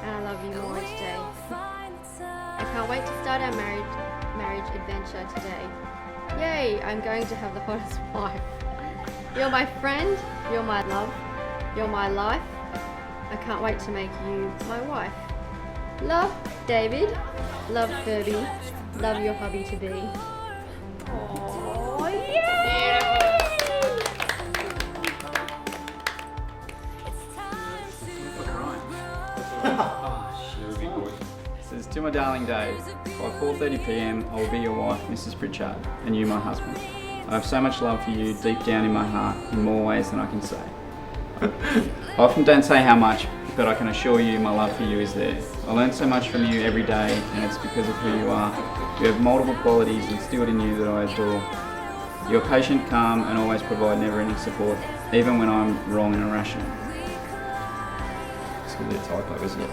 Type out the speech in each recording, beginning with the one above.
and I love you more each day. I can't wait to start our marriage adventure today. Yay, I'm going to have the hottest wife. You're my friend, you're my love, you're my life. I can't wait to make you my wife. Love, David. Love, Furby. Love your hubby to be. Oh, yay! Says, to my darling Dave, by 4:30 p.m. I will be your wife, Mrs. Pritchard, and you my husband. I have so much love for you deep down in my heart in more ways than I can say. I often don't say how much, but I can assure you my love for you is there. I learn so much from you every day, and it's because of who you are. You have multiple qualities instilled in you that I adore. You're patient, calm, and always provide never-ending support, even when I'm wrong and irrational. It's going to be a typo, isn't it?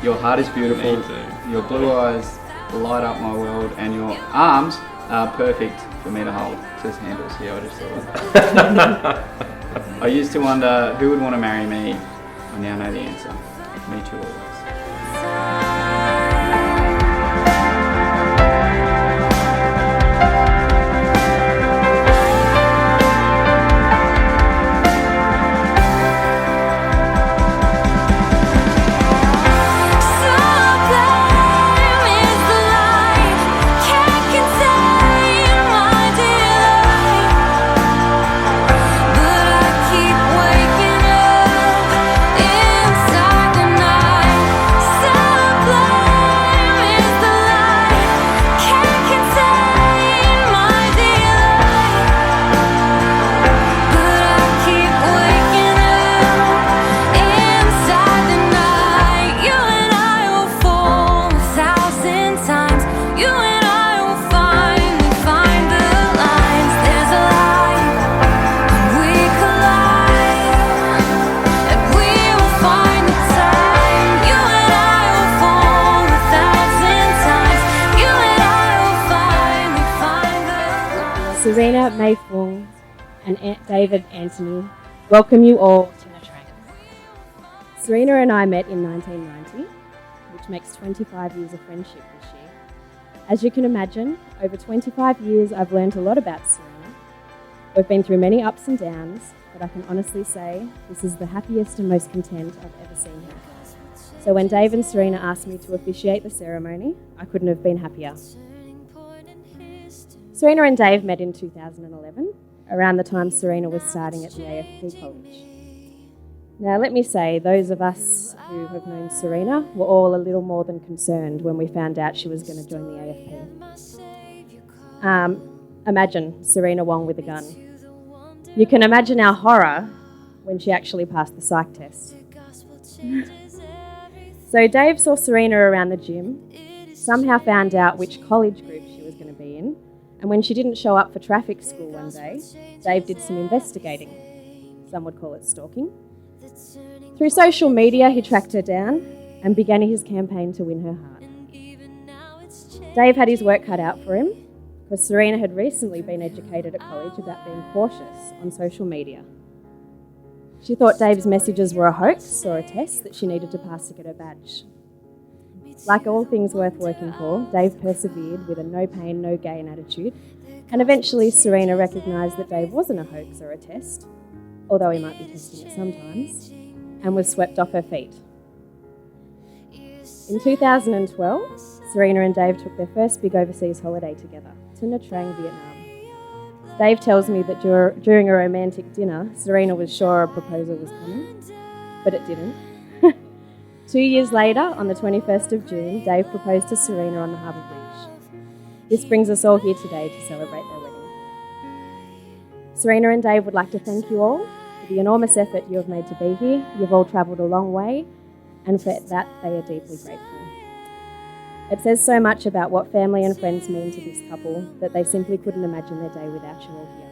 Your heart is beautiful, Me too. your blue eyes light up my world, and your arms are perfect for me to hold. It says handles here, I just thought of that. I used to wonder who would want to marry me. I now know the answer. Me too always. Serena, May Fung, and David Anthony welcome you all to Nha Trang. Serena and I met in 1990, which makes 25 years of friendship this year. As you can imagine, over 25 years I've learned a lot about Serena. We've been through many ups and downs, but I can honestly say this is the happiest and most content I've ever seen her. So when Dave and Serena asked me to officiate the ceremony, I couldn't have been happier. Serena and Dave met in 2011, around the time Serena was starting at the AFP College. Now let me say, those of us who have known Serena were all a little more than concerned when we found out she was going to join the AFP. Imagine Serena Wong with a gun. You can imagine our horror when she actually passed the psych test. So Dave saw Serena around the gym, somehow found out which college group she was going to be in, and when she didn't show up for traffic school one day, Dave did some investigating. Some would call it stalking. Through social media, he tracked her down and began his campaign to win her heart. Dave had his work cut out for him because Serena had recently been educated at college about being cautious on social media. She thought Dave's messages were a hoax or a test that she needed to pass to get her badge. Like all things worth working for, Dave persevered with a no pain, no gain attitude, and eventually Serena recognised that Dave wasn't a hoax or a test, although he might be testing it sometimes, and was swept off her feet. In 2012, Serena and Dave took their first big overseas holiday together to Nha Trang, Vietnam. Dave tells me that during a romantic dinner, Serena was sure a proposal was coming, but it didn't. 2 years later, on the 21st of June, Dave proposed to Serena on the Harbour Bridge. This brings us all here today to celebrate their wedding. Serena and Dave would like to thank you all for the enormous effort you have made to be here. You've all travelled a long way, and for that they are deeply grateful. It says so much about what family and friends mean to this couple that they simply couldn't imagine their day without you all here.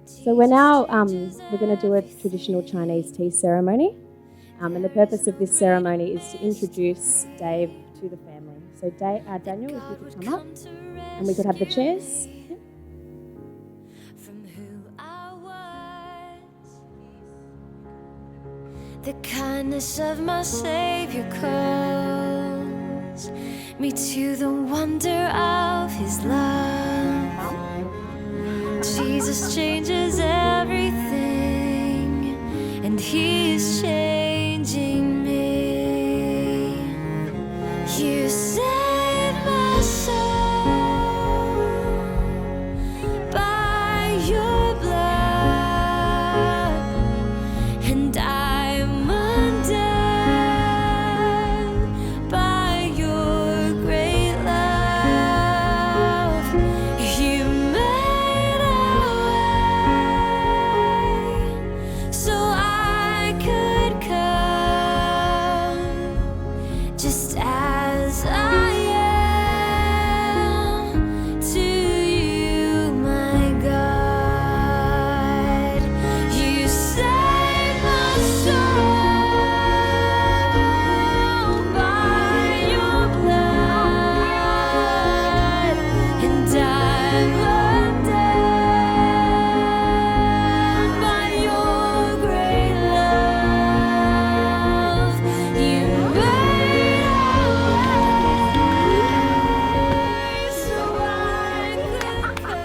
So we're going to do a traditional Chinese tea ceremony. And the purpose of this ceremony is to introduce Dave to the family. So Daniel, if you could come up, and we could have the chairs. The kindness of my Savior calls me to the wonder of His love. Jesus changes everything, and He is changing me. You saved my soul by Your blood, and I'm undone by Your great love. You made a way so I could come just as I am to You, my God. You saved my soul by Your blood, and I'm undone by Your great love. You made a way so I could come.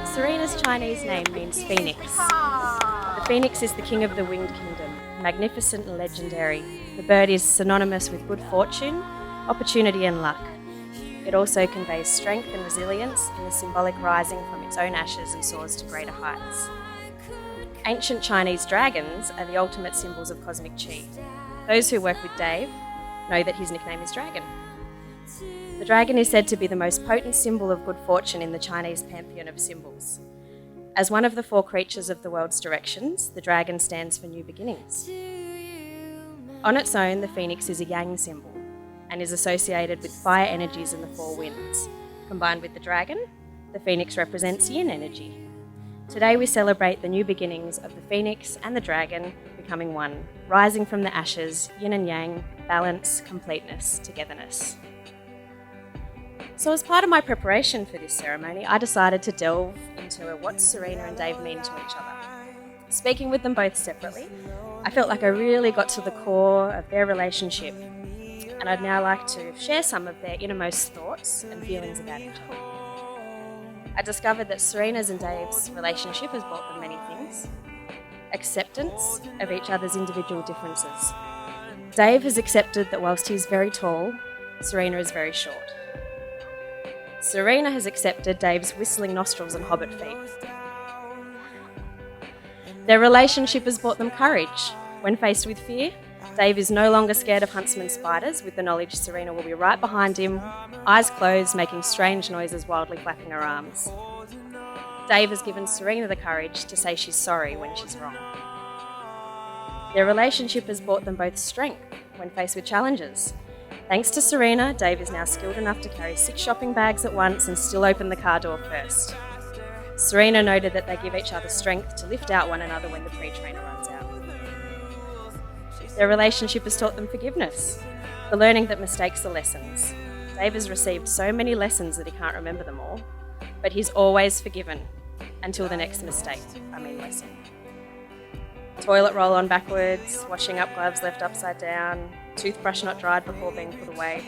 Serena's Chinese name means phoenix. The phoenix is the king of the winged kingdom, magnificent and legendary. The bird is synonymous with good fortune, opportunity and luck. It also conveys strength and resilience in the symbolic rising from its own ashes and soars to greater heights. Ancient Chinese dragons are the ultimate symbols of cosmic chi. Those who work with Dave know that his nickname is Dragon. The dragon is said to be the most potent symbol of good fortune in the Chinese pantheon of symbols. As one of the 4 creatures of the world's directions, the dragon stands for new beginnings. On its own, the phoenix is a yang symbol and is associated with fire energies and the 4 winds. Combined with the dragon, the phoenix represents yin energy. Today we celebrate the new beginnings of the phoenix and the dragon becoming one, rising from the ashes, yin and yang, balance, completeness, togetherness. So as part of my preparation for this ceremony, I decided to delve into what Serena and Dave mean to each other. Speaking with them both separately, I felt like I really got to the core of their relationship, and I'd now like to share some of their innermost thoughts and feelings about each other. I discovered that Serena's and Dave's relationship has brought them many things. Acceptance of each other's individual differences. Dave has accepted that whilst he's very tall, Serena is very short. Serena has accepted Dave's whistling nostrils and hobbit feet. Their relationship has brought them courage. When faced with fear, Dave is no longer scared of huntsman spiders, with the knowledge Serena will be right behind him, eyes closed, making strange noises, wildly flapping her arms. Dave has given Serena the courage to say she's sorry when she's wrong. Their relationship has brought them both strength when faced with challenges. Thanks to Serena, Dave is now skilled enough to carry 6 shopping bags at once and still open the car door first. Serena noted that they give each other strength to lift out one another when the pre-trainer runs out. Their relationship has taught them forgiveness, the learning that mistakes are lessons. Dave has received so many lessons that he can't remember them all, but he's always forgiven until the next mistake, lesson. Toilet roll on backwards, washing up gloves left upside down, toothbrush not dried before being put away.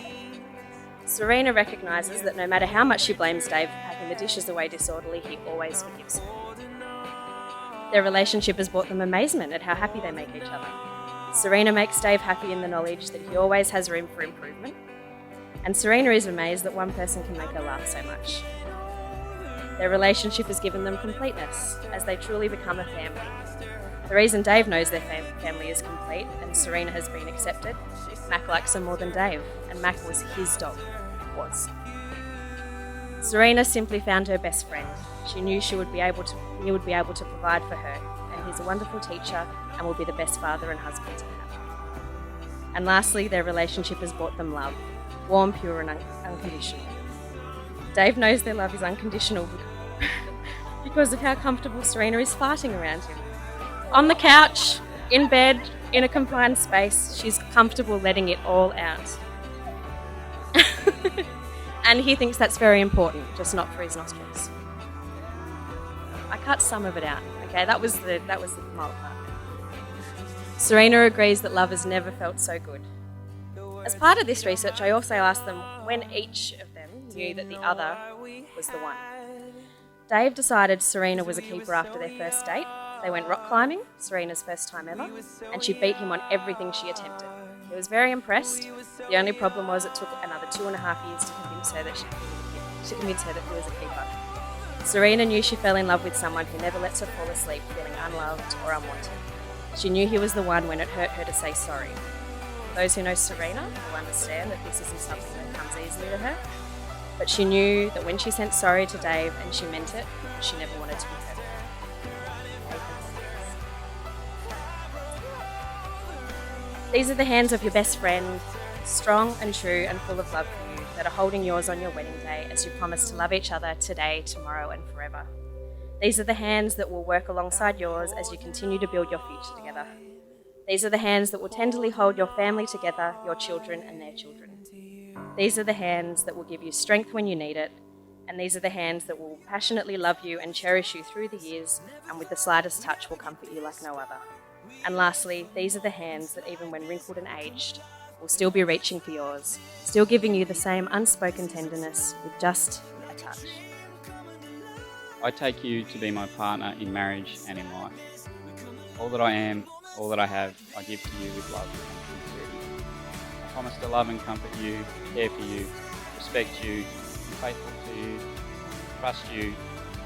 Serena recognises that no matter how much she blames Dave for packing the dishes away disorderly, he always forgives her. Their relationship has brought them amazement at how happy they make each other. Serena makes Dave happy in the knowledge that he always has room for improvement, and Serena is amazed that one person can make her laugh so much. Their relationship has given them completeness, as they truly become a family. The reason Dave knows their family is complete and Serena has been accepted, Mac likes her more than Dave, and Mac was his dog. Was. Serena simply found her best friend. She knew he would be able to provide for her, and he's a wonderful teacher and will be the best father and husband to have. And lastly, their relationship has brought them love, warm, pure and unconditional. Dave knows their love is unconditional because of how comfortable Serena is farting around him. On the couch, in bed, in a confined space, she's comfortable letting it all out. And he thinks that's very important, just not for his nostrils. I cut some of it out, okay? That was the mild part. Serena agrees that love has never felt so good. As part of this research, I also asked them when each of them knew that the other was the one. Dave decided Serena was a keeper after their first date. They went rock climbing, Serena's first time ever, and she beat him on everything she attempted. He was very impressed. The only problem was it took another 2.5 years to convince her that he was a keeper. Serena knew she fell in love with someone who never lets her fall asleep feeling unloved or unwanted. She knew he was the one when it hurt her to say sorry. Those who know Serena will understand that this isn't something that comes easily to her, but she knew that when she sent sorry to Dave and she meant it, she never wanted to be hurt. These are the hands of your best friend, strong and true and full of love for you, that are holding yours on your wedding day as you promise to love each other today, tomorrow and forever. These are the hands that will work alongside yours as you continue to build your future together. These are the hands that will tenderly hold your family together, your children and their children. These are the hands that will give you strength when you need it, and these are the hands that will passionately love you and cherish you through the years, and with the slightest touch will comfort you like no other. And lastly, these are the hands that even when wrinkled and aged, will still be reaching for yours, still giving you the same unspoken tenderness with just a touch. I take you to be my partner in marriage and in life. All that I am, all that I have, I give to you with love and sincerity. I promise to love and comfort you, care for you, respect you, be faithful to you, trust you,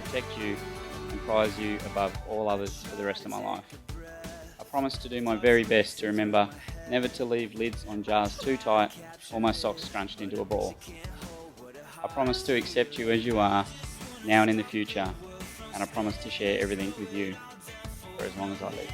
protect you, and prize you above all others for the rest of my life. I promise to do my very best to remember never to leave lids on jars too tight or my socks scrunched into a ball. I promise to accept you as you are, now and in the future, and I promise to share everything with you for as long as I live.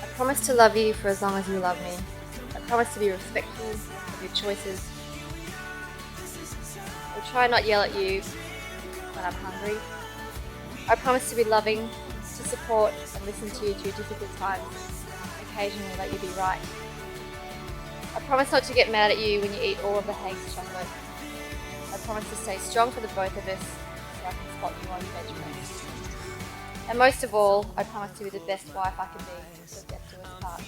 I promise to love you for as long as you love me. I promise to be respectful of your choices. I'll try not yell at you when I'm hungry. I promise to be loving, to support and listen to you through difficult times, and occasionally let you be right. I promise not to get mad at you when you eat all of the Hague's chocolate. I promise to stay strong for the both of us so I can spot you while you veg first. And most of all, I promise to be the best wife I can be till death do us part.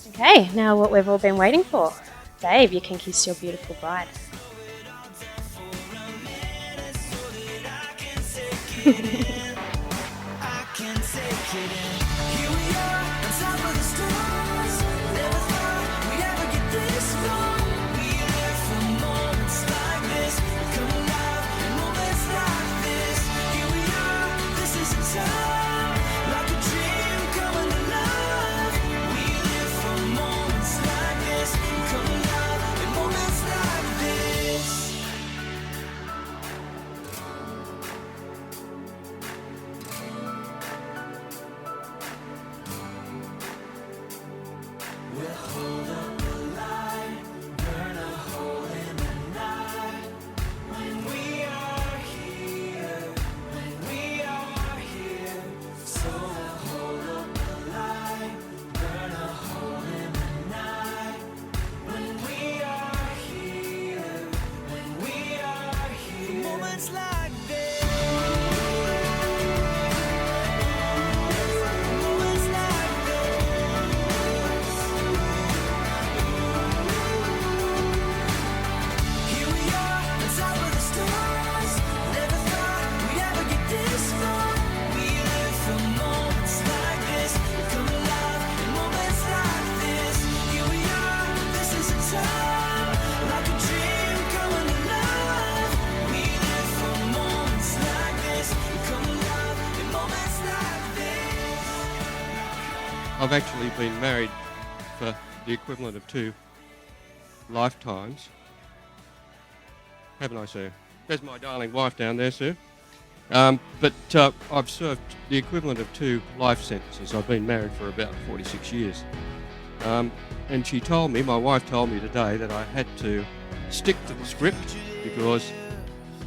Okay, now what we've all been waiting for. Dave, you can kiss your beautiful bride. I've actually been married for the equivalent of 2 lifetimes. Haven't I, sir? There's my darling wife down there, sir. But I've served the equivalent of 2 life sentences. I've been married for about 46 years. And she told me, my wife told me today, that I had to stick to the script because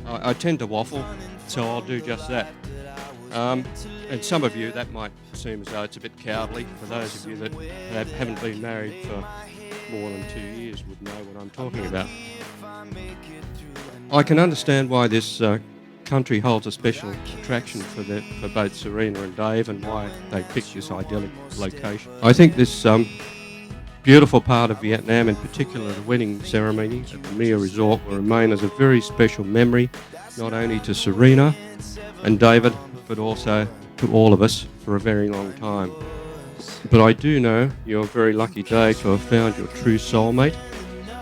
I tend to waffle, so I'll do just that. And some of you, that might seem as though it's a bit cowardly. For those of you that haven't been married for more than 2 years would know what I'm talking about. I can understand why this country holds a special attraction for both Serena and Dave, and why they picked this idyllic location. I think this beautiful part of Vietnam, in particular the wedding ceremony at the Mia Resort, will remain as a very special memory, not only to Serena and David, but also to all of us for a very long time. But I do know you're very lucky, Dave, to have found your true soulmate,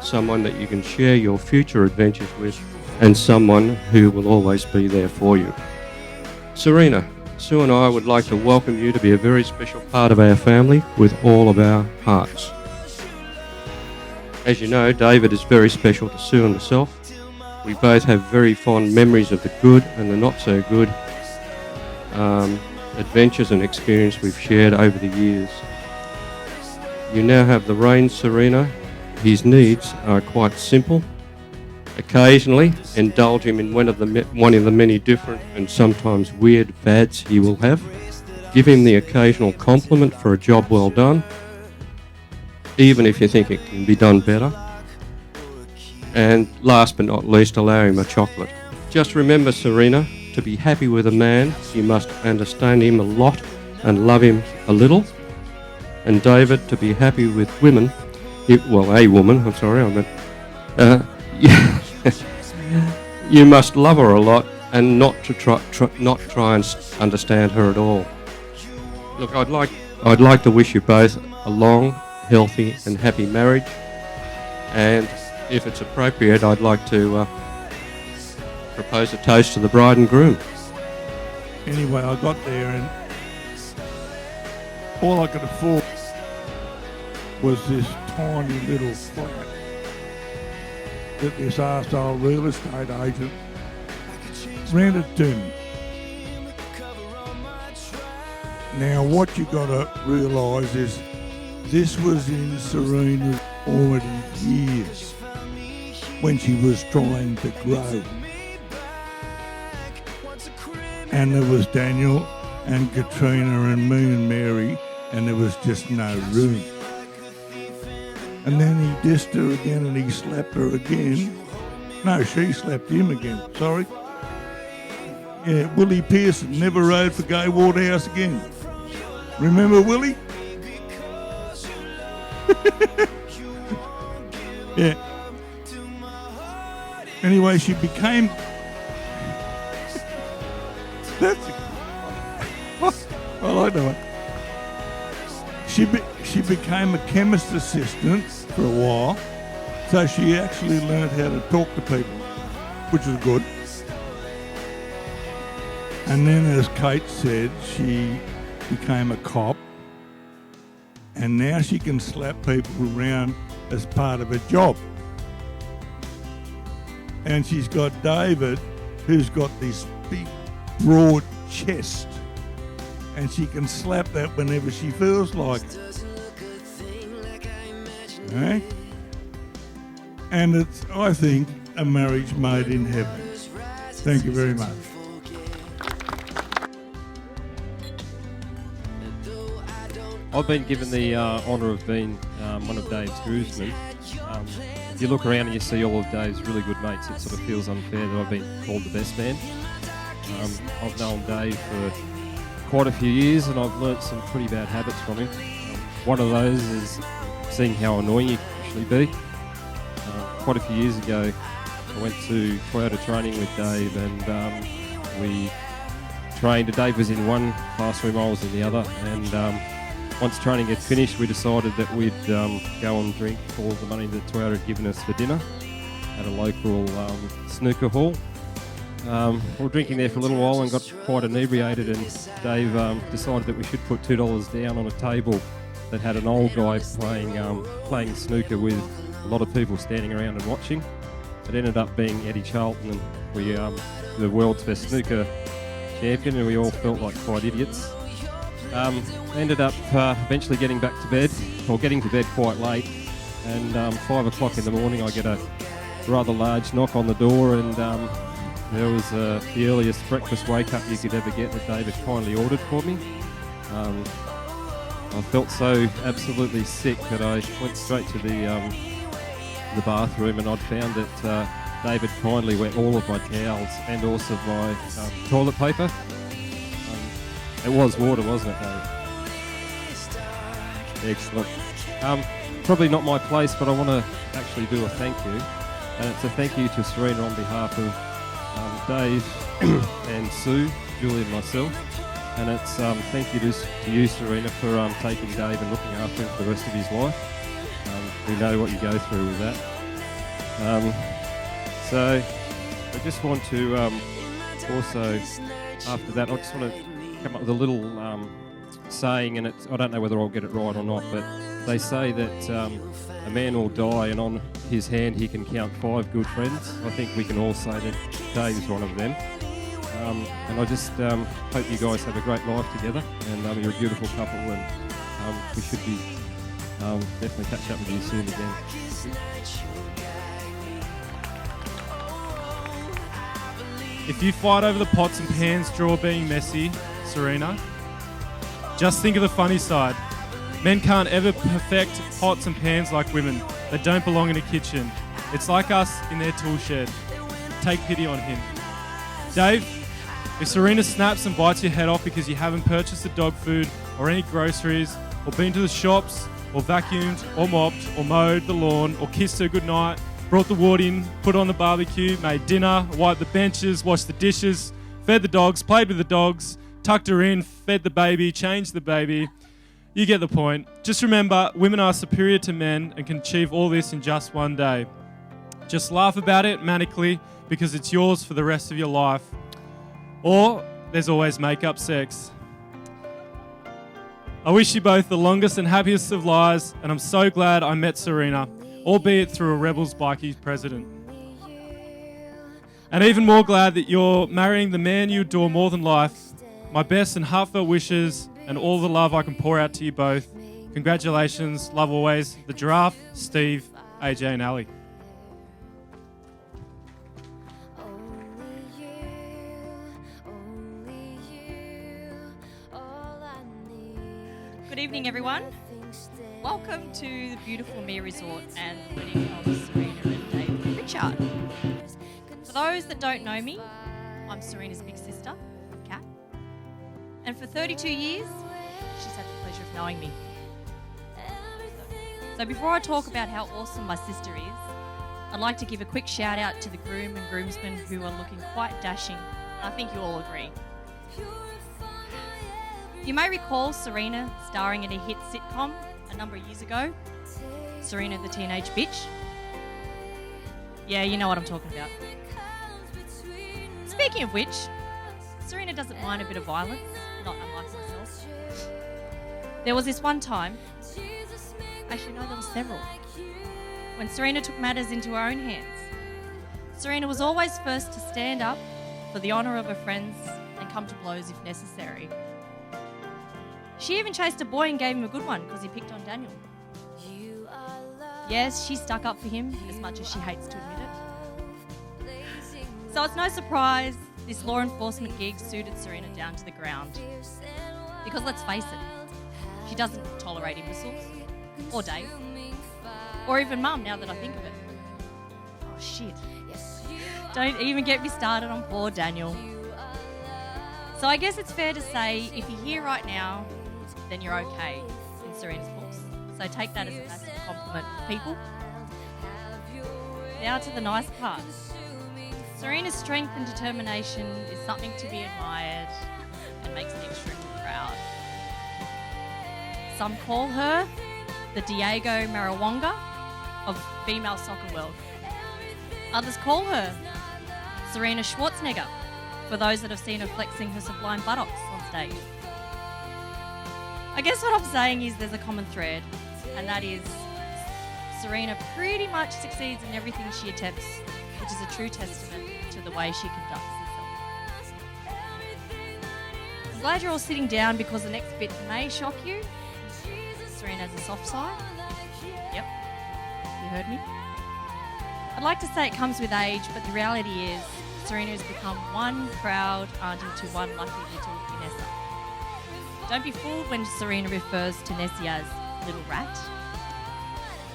someone that you can share your future adventures with, and someone who will always be there for you. Serena, Sue and I would like to welcome you to be a very special part of our family with all of our hearts. As you know, David is very special to Sue and myself. We both have very fond memories of the good and the not so good adventures and experience we've shared over the years. You now have the reins, Serena. His needs are quite simple. Occasionally, indulge him in one of the many different and sometimes weird fads he will have. Give him the occasional compliment for a job well done, even if you think it can be done better. And last but not least, allow him a chocolate. Just remember, Serena, to be happy with a man, you must understand him a lot and love him a little. And David, to be happy with women, a woman, I'm sorry, you must love her a lot and not try and understand her at all. Look, I'd like to wish you both a long, healthy and happy marriage, and if it's appropriate, I'd like to propose a toast to the bride and groom. Anyway, I got there and all I could afford was this tiny little flat that this arsehole real estate agent rented to me. Now what you got to realise is this was in Serena's already years when she was trying to grow. And there was Daniel and Katrina and me and Mary, and there was just no room. And then he dissed her again and he slapped her again. No, she slapped him again, sorry. Yeah, Willie Pearson never rode for Gay Waterhouse again. Remember Willie? Yeah. Anyway, she became... I like that one. She became a chemist assistant for a while, so she actually learned how to talk to people, which was good. And then, as Kate said, she became a cop, and now she can slap people around as part of a job. And she's got David, who's got this big, broad chest, and she can slap that whenever she feels like it. Okay? And it's, I think, a marriage made in heaven. Thank you very much. I've been given the honour of being one of Dave's groomsmen. If you look around and you see all of Dave's really good mates, it sort of feels unfair that I've been called the best man. I've known Dave for quite a few years and I've learnt some pretty bad habits from him. One of those is seeing how annoying he can actually be. Quite a few years ago, I went to Toyota training with Dave and we trained. Dave was in one classroom, I was in the other, and once training had finished, we decided that we'd go and drink all the money that Toyota had given us for dinner at a local snooker hall. We were drinking there for a little while and got quite inebriated, and Dave decided that we should put $2 down on a table that had an old guy playing snooker with a lot of people standing around and watching. It ended up being Eddie Charlton, and we the world's best snooker champion, and we all felt like quite idiots. Ended up eventually getting back to bed, or getting to bed quite late, and 5 o'clock in the morning I get a rather large knock on the door, and There was the earliest breakfast wake-up you could ever get that David kindly ordered for me. I felt so absolutely sick that I went straight to the bathroom, and I'd found that David kindly wet all of my towels and also my toilet paper. It was water, wasn't it, David? Excellent. Probably not my place, but I want to actually do a thank you. And it's a thank you to Serena on behalf of Dave and Sue, Julie and myself. And it's thank you to you, Serena, for taking Dave and looking after him for the rest of his life. We know what you go through with that. So I just want to also, after that, I just want to come up with a little saying, and I don't know whether I'll get it right or not, but they say that a man will die and on his hand he can count 5 good friends. I think we can all say that Dave's one of them. And I just hope you guys have a great life together, and you're a beautiful couple, and we should be definitely catch up with you soon again. If you fight over the pots and pans drawer being messy, Serena, just think of the funny side. Men can't ever perfect pots and pans like women. They don't belong in a kitchen. It's like us in their tool shed. Take pity on him. Dave, if Serena snaps and bites your head off because you haven't purchased the dog food or any groceries, or been to the shops, or vacuumed, or mopped, or mowed the lawn, or kissed her goodnight, brought the wood in, put on the barbecue, made dinner, wiped the benches, washed the dishes, fed the dogs, played with the dogs, tucked her in, fed the baby, changed the baby, you get the point. Just remember, women are superior to men and can achieve all this in just one day. Just laugh about it manically because it's yours for the rest of your life. Or there's always make-up sex. I wish you both the longest and happiest of lives, and I'm so glad I met Serena, albeit through a Rebels bikie president. And even more glad that you're marrying the man you adore more than life. My best and heartfelt wishes and all the love I can pour out to you both. Congratulations, love always, the Giraffe, Steve, AJ and Ali. Good evening, everyone. Welcome to the beautiful Mere Resort and the wedding of Serena and Dave Richard. For those that don't know me, I'm Serena's big sister, Kat. And for 32 years, she's had the pleasure of knowing me. So before I talk about how awesome my sister is, I'd like to give a quick shout out to the groom and groomsmen who are looking quite dashing. I think you all agree. You may recall Serena starring in a hit sitcom a number of years ago, Serena the Teenage Bitch. Yeah, you know what I'm talking about. Speaking of which, Serena doesn't mind a bit of violence, not unlike myself. There was this one time, actually no, there were several, when Serena took matters into her own hands. Serena was always first to stand up for the honour of her friends and come to blows if necessary. She even chased a boy and gave him a good one because he picked on Daniel. Yes, she stuck up for him as much as she hates to admit it. So it's no surprise this law enforcement gig suited Serena down to the ground. Because let's face it, she doesn't tolerate imbeciles, or Dave, or even Mum now that I think of it. Oh shit. Don't even get me started on poor Daniel. So I guess it's fair to say if you're here right now, then you're okay in Serena's books. So take that as a massive compliment, people. Now to the nice part. Serena's strength and determination is something to be admired and makes me extremely proud. Some call her the Diego Marawanga of female soccer world. Others call her Serena Schwarzenegger for those that have seen her flexing her sublime buttocks on stage. I guess what I'm saying is there's a common thread, and that is Serena pretty much succeeds in everything she attempts, which is a true testament to the way she conducts herself. I'm glad you're all sitting down because the next bit may shock you. Serena has a soft side. Yep, you heard me. I'd like to say it comes with age, but the reality is Serena has become one proud auntie to one lucky little Nessa. Don't be fooled when Serena refers to Nessie as little rat.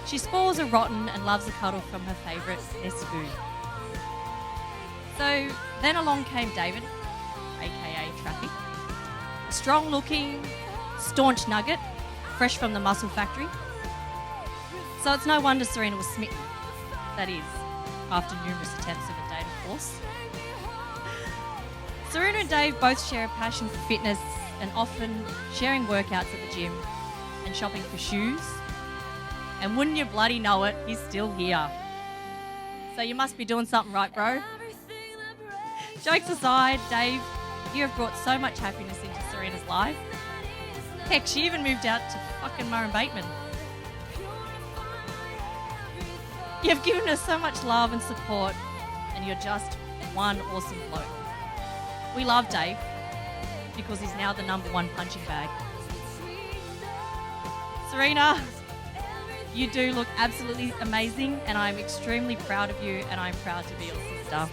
She spoils a rotten and loves a cuddle from her favourite Ness Boo. So then along came David, aka Traffic, a strong-looking, staunch nugget, fresh from the muscle factory. So it's no wonder Serena was smitten, that is, after numerous attempts of a dating course. Serena and Dave both share a passion for fitness and often sharing workouts at the gym and shopping for shoes. And wouldn't you bloody know it, he's still here. So you must be doing something right, bro. Jokes aside, Dave, you have brought so much happiness into Serena's life. Heck, she even moved out to fucking Murrumbateman. You have given her so much love and support, and you're just one awesome bloke. We love Dave because he's now the #1 punching bag. Serena, you do look absolutely amazing, and I'm extremely proud of you, and I'm proud to be your sister.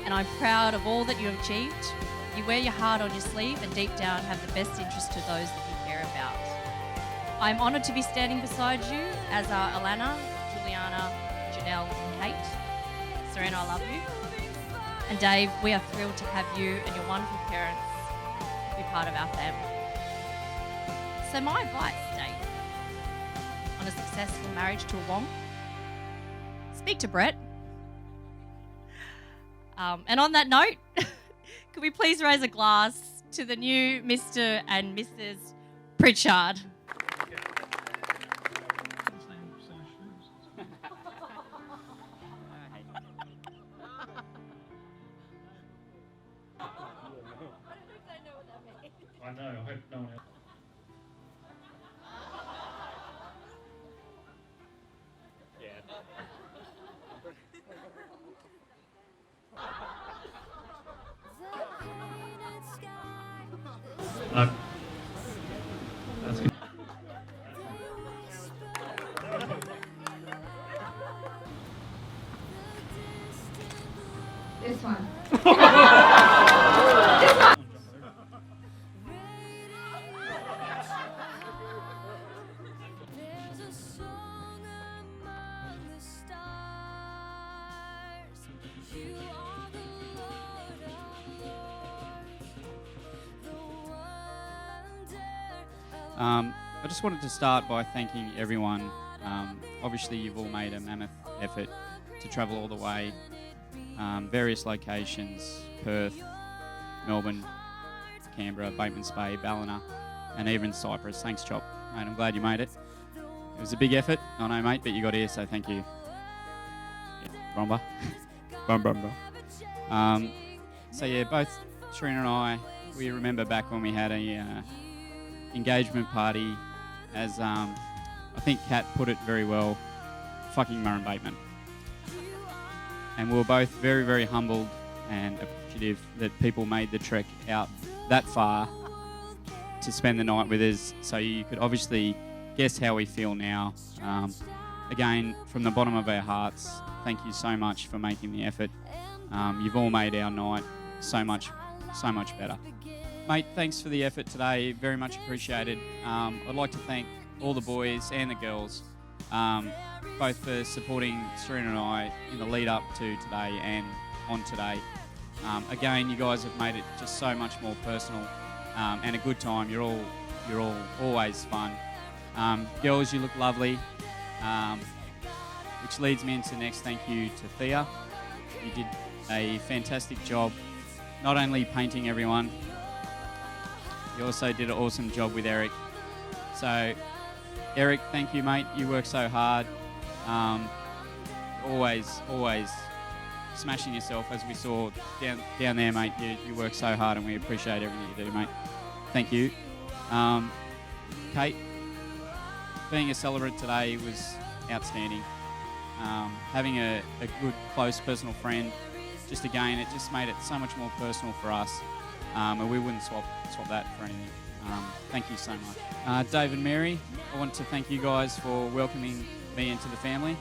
And I'm proud of all that you have achieved. You wear your heart on your sleeve and deep down have the best interest to those that you care about. I'm honoured to be standing beside you, as are Alana, Juliana, Janelle and Kate. Serena, I love you. And Dave, we are thrilled to have you and your wonderful parents be part of our family. So my advice, Dave, on a successful marriage to a Wong, speak to Brett. And on that note, could we please raise a glass to the new Mr. and Mrs. Pritchard? I know, I hope no one else. No. That's good. This one. I just wanted to start by thanking everyone. Obviously, you've all made a mammoth effort to travel all the way. Various locations, Perth, Melbourne, Canberra, Bateman's Bay, Ballina, and even Cyprus. Thanks, Chop. Mate, I'm glad you made it. It was a big effort, I know, mate, but you got here, so thank you. Yeah, Romba. So yeah, both Serena and I, we remember back when we had a engagement party, as I think Kat put it very well, fucking Murrumbateman. And we were both very, very humbled and appreciative that people made the trek out that far to spend the night with us. So you could obviously guess how we feel now. Again, from the bottom of our hearts, thank you so much for making the effort. You've all made our night so much better. Mate, thanks for the effort today. Very much appreciated. I'd like to thank all the boys and the girls, both for supporting Serena and I in the lead up to today and on today. Again, you guys have made it just so much more personal and a good time. You're all always fun. Girls, you look lovely, which leads me into the next thank you to Thea. You did a fantastic job, not only painting everyone, you also did an awesome job with Eric. So, Eric, thank you, mate. You work so hard. Always smashing yourself, as we saw down there, mate. You work so hard, and we appreciate everything you do, mate. Thank you. Kate, being a celebrant today was outstanding. Having a good, close, personal friend, just again, it just made it so much more personal for us. And we wouldn't swap that for anything. Thank you so much. Dave and Mary, I want to thank you guys for welcoming me into the family.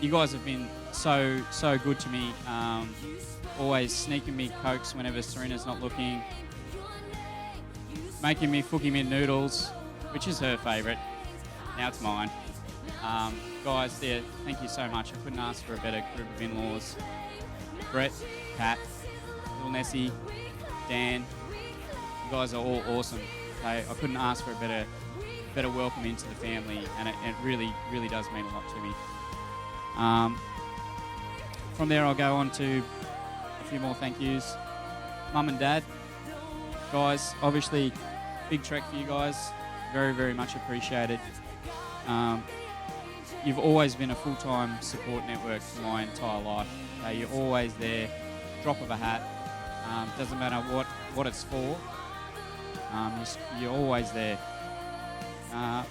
you guys have been so good to me. Always sneaking me Cokes whenever Serena's not looking. Making me Fookie Mint noodles, which is her favourite. Now it's mine. Guys, thank you so much. I couldn't ask for a better group of in-laws. Brett, Pat, Little Nessie, Dan, you guys are all awesome. Okay? I couldn't ask for a better welcome into the family, and it really does mean a lot to me. From there, I'll go on to a few more thank yous. Mum and Dad, guys, obviously big trek for you guys. Very much appreciated. You've always been a full-time support network for my entire life. Okay? You're always there, drop of a hat. Doesn't matter what it's for. You're always there.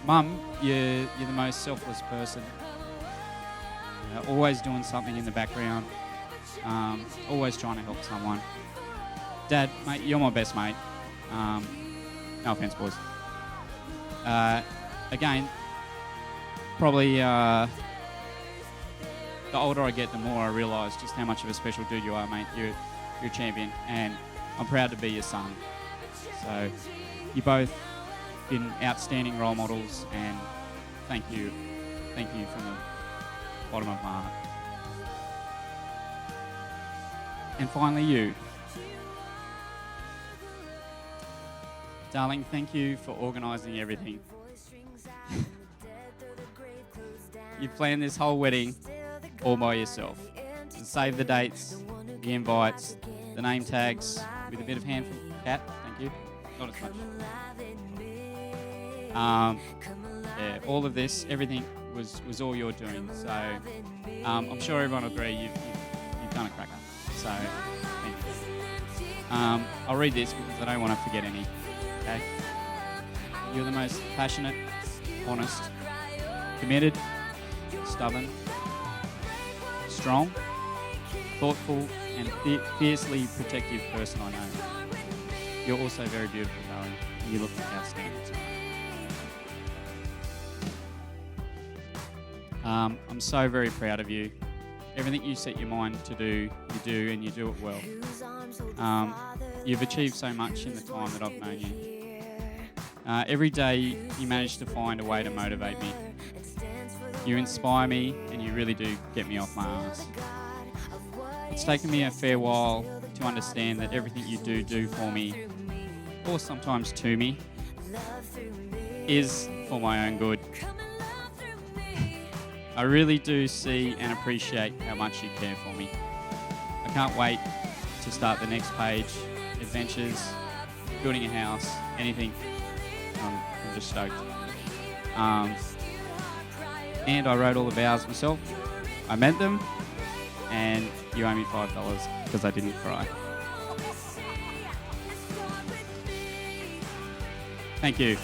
Mum, you're the most selfless person. Always doing something in the background. Always trying to help someone. Dad, mate, you're my best mate. No offense, boys. Again, probably the older I get, the more I realise just how much of a special dude you are, mate. You're a champion, and I'm proud to be your son. So, you both been outstanding role models, and thank you from the bottom of my heart. And finally, you. Darling, thank you for organising everything. You planned this whole wedding all by yourself. To save the dates, the invites, the name tags, with a bit of hand from Kat, thank you. Not as much. Yeah, all of this, everything was all you're doing. So I'm sure everyone will agree you've done a cracker. So thank you. I'll read this because I don't want to forget any. Okay? You're the most passionate, honest, committed, stubborn, strong, thoughtful, and fiercely protective person I know. You're also very beautiful, darling, and you look outstanding tonight. I'm so very proud of you. Everything you set your mind to do, you do, and you do it well. You've achieved so much in the time that I've known you. Every day you manage to find a way to motivate me. You inspire me, and you really do get me off my ass. It's taken me a fair while to understand that everything you do for me, or sometimes to me, is for my own good. I really do see and appreciate how much you care for me. I can't wait to start the next page, adventures, building a house, anything. I'm just stoked. And I wrote all the vows myself. I meant them, and you owe me $5 because I didn't cry. Thank you.